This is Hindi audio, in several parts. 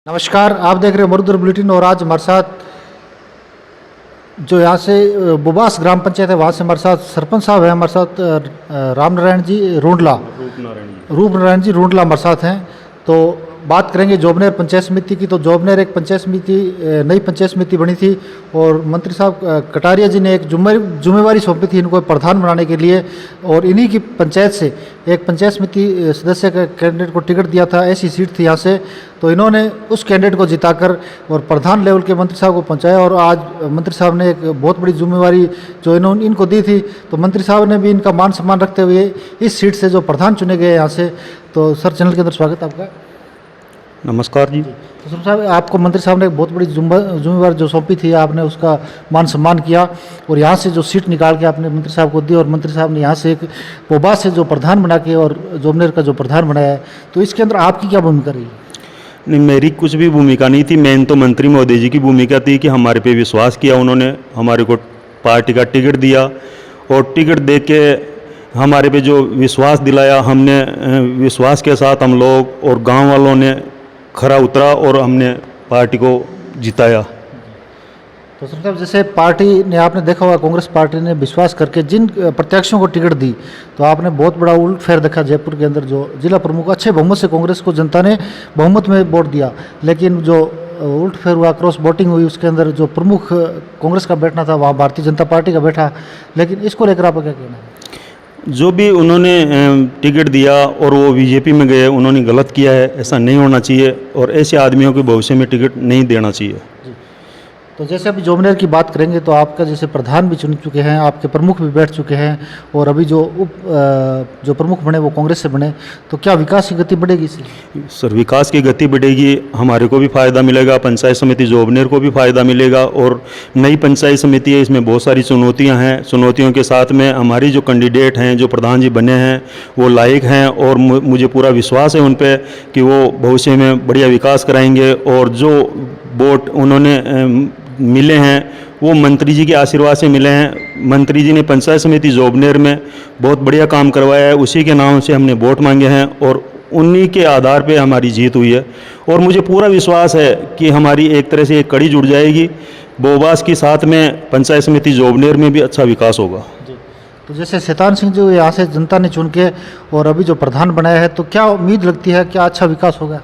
नमस्कार, आप देख रहे हैं मरुधर बुलेटिन। और आज हमारे साथ जो यहाँ से बुबास ग्राम पंचायत है वहाँ से हमारे साथ सरपंच साहब हैं, हमारे साथ रामनारायण जी रूंडला रूपनारायण जी रूंडला हमारे साथ हैं। तो बात करेंगे जोबनेर पंचायत समिति की। तो जोबनेर एक पंचायत समिति, नई पंचायत समिति बनी थी और मंत्री साहब कटारिया जी ने एक जिम्मेवारी सौंपी थी इनको प्रधान बनाने के लिए। और इन्हीं की पंचायत से एक पंचायत समिति सदस्य का कैंडिडेट को टिकट दिया था, ऐसी सीट थी यहाँ से। तो इन्होंने उस कैंडिडेट को जिताकर और प्रधान लेवल के मंत्री साहब को पहुँचाया। और आज मंत्री साहब ने एक बहुत बड़ी जिम्मेवारी जो इनको दी थी, तो मंत्री साहब ने भी इनका मान सम्मान रखते हुए इस सीट से जो प्रधान चुने गए यहाँ से। तो सर, चैनल के अंदर स्वागत आपका। नमस्कार जी। तो सर साहब, आपको मंत्री साहब ने एक बहुत बड़ी जिम्मेवारी जो सौंपी थी, आपने उसका मान सम्मान किया और यहाँ से जो सीट निकाल के आपने मंत्री साहब को दी और मंत्री साहब ने यहाँ से एक बोबास से जो प्रधान बना के और जोबनेर का जो प्रधान बनाया है, तो इसके अंदर आपकी क्या भूमिका रही? नहीं, मेरी कुछ भी भूमिका नहीं थी। मेन तो मंत्री महोदय जी की भूमिका थी कि हमारे पे विश्वास किया, उन्होंने हमारे को पार्टी का टिकट दिया और टिकट दे के हमारे पे जो विश्वास दिलाया, हमने विश्वास के साथ हम लोग और गांव वालों ने खरा उतरा और हमने पार्टी को जिताया। तो सर साहब, जैसे पार्टी ने, आपने देखा होगा कांग्रेस पार्टी ने विश्वास करके जिन प्रत्याशियों को टिकट दी, तो आपने बहुत बड़ा उलट फेर देखा। जयपुर के अंदर जो जिला प्रमुख अच्छे बहुमत से कांग्रेस को जनता ने बहुमत में वोट दिया, लेकिन जो उलट फेर हुआ, क्रॉस वोटिंग हुई, उसके अंदर जो प्रमुख कांग्रेस का बैठना था वहाँ भारतीय जनता पार्टी का बैठा। लेकिन इसको लेकर आपका क्या कहना है? जो भी उन्होंने टिकट दिया और वो बीजेपी में गए, उन्होंने गलत किया है। ऐसा नहीं होना चाहिए और ऐसे आदमियों को भविष्य में टिकट नहीं देना चाहिए। तो जैसे अभी जोबनेर की बात करेंगे तो आपका जैसे प्रधान भी चुन चुके हैं, आपके प्रमुख भी बैठ चुके हैं और अभी जो जो प्रमुख बने वो कांग्रेस से बने, तो क्या विकास की गति बढ़ेगी इससे? सर, विकास की गति बढ़ेगी, हमारे को भी फ़ायदा मिलेगा, पंचायत समिति जोबनेर को भी फ़ायदा मिलेगा। और नई पंचायत समिति है, इसमें बहुत सारी चुनौतियां हैं। चुनौतियों के साथ में हमारी जो कैंडिडेट हैं, जो प्रधान जी बने हैं, वो लायक हैं और मुझे पूरा विश्वास है उन पर कि वो भविष्य में बढ़िया विकास कराएंगे। और जो वोट उन्होंने मिले हैं वो मंत्री जी के आशीर्वाद से मिले हैं। मंत्री जी ने पंचायत समिति जोबनेर में बहुत बढ़िया काम करवाया है, उसी के नाम से हमने वोट मांगे हैं और उन्हीं के आधार पे हमारी जीत हुई है। और मुझे पूरा विश्वास है कि हमारी एक तरह से एक कड़ी जुड़ जाएगी बोबास के साथ में, पंचायत समिति जोबनेर में भी अच्छा विकास होगा। तो जैसे शैतान सिंह जो यहाँ से जनता ने चुन के और अभी जो प्रधान बनाया है, तो क्या उम्मीद लगती है, क्या अच्छा विकास होगा?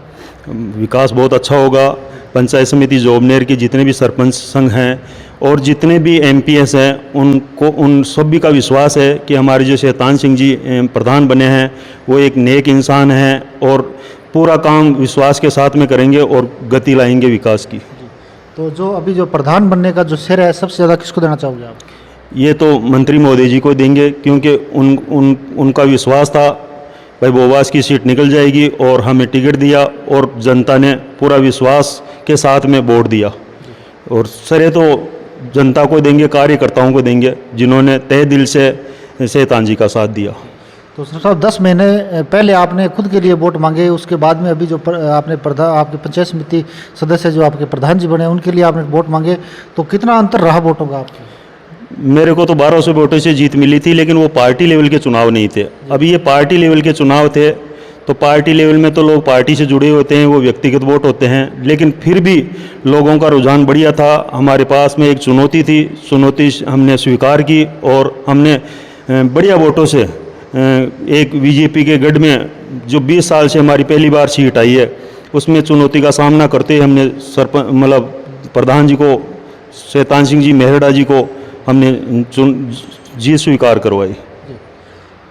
विकास बहुत अच्छा होगा। पंचायत समिति जोबनेर के जितने भी सरपंच संघ हैं और जितने भी एमपीएस हैं, उनको उन सभी का विश्वास है कि हमारे जो शैतान सिंह जी प्रधान बने हैं वो एक नेक इंसान हैं और पूरा काम विश्वास के साथ में करेंगे और गति लाएंगे विकास की। तो जो अभी जो प्रधान बनने का जो श्रेय है, सबसे ज़्यादा किसको देना चाहोगे आप? ये तो मंत्री महोदय जी को देंगे, क्योंकि उनका विश्वास था भाई बोबास की सीट निकल जाएगी और हमें टिकट दिया और जनता ने पूरा विश्वास के साथ में वोट दिया। और सरे तो जनता को देंगे, कार्यकर्ताओं को देंगे जिन्होंने तहे दिल से शैतान जी का साथ दिया। तो सर साहब, 10 महीने पहले आपने खुद के लिए वोट मांगे, उसके बाद में अभी जो आपने आपके पंचायत समिति सदस्य जो आपके प्रधान जी बने उनके लिए आपने वोट मांगे, तो कितना अंतर रहा वोटों का आपके? मेरे को तो 1200 वोटों से जीत मिली थी, लेकिन वो पार्टी लेवल के चुनाव नहीं थे। अभी ये पार्टी लेवल के चुनाव थे, तो पार्टी लेवल में तो लोग पार्टी से जुड़े होते हैं, वो व्यक्तिगत वोट होते हैं, लेकिन फिर भी लोगों का रुझान बढ़िया था। हमारे पास में एक चुनौती थी, चुनौती हमने स्वीकार की और हमने बढ़िया वोटों से एक बीजेपी के गढ़ में जो 20 साल से हमारी पहली बार सीट आई है, उसमें चुनौती का सामना करते हमने प्रधान जी को, शैतान सिंह जी मेहरडा जी को हमने जीत स्वीकार करवाई।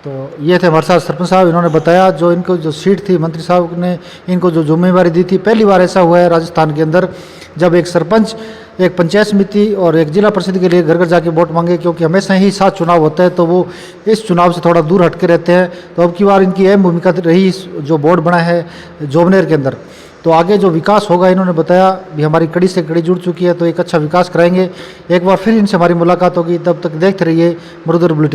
तो ये थे हमारे साथ सरपंच साहब, इन्होंने बताया जो इनको जो सीट थी, मंत्री साहब ने इनको जो जिम्मेवारी दी थी। पहली बार ऐसा हुआ है राजस्थान के अंदर जब एक सरपंच एक पंचायत समिति और एक जिला परिषद के लिए घर घर जाके वोट मांगे, क्योंकि हमेशा ही 7 चुनाव होता है तो वो इस चुनाव से थोड़ा दूर हटके रहते हैं। तो अब की बार इनकी अहम भूमिका रही जो बोर्ड बना है जोबनेर के अंदर। तो आगे जो विकास होगा, इन्होंने बताया भी हमारी कड़ी से कड़ी जुड़ चुकी है, तो एक अच्छा विकास कराएंगे। एक बार फिर इनसे हमारी मुलाकात होगी, तब तक देखते रहिए मरुधर बुलेटिन।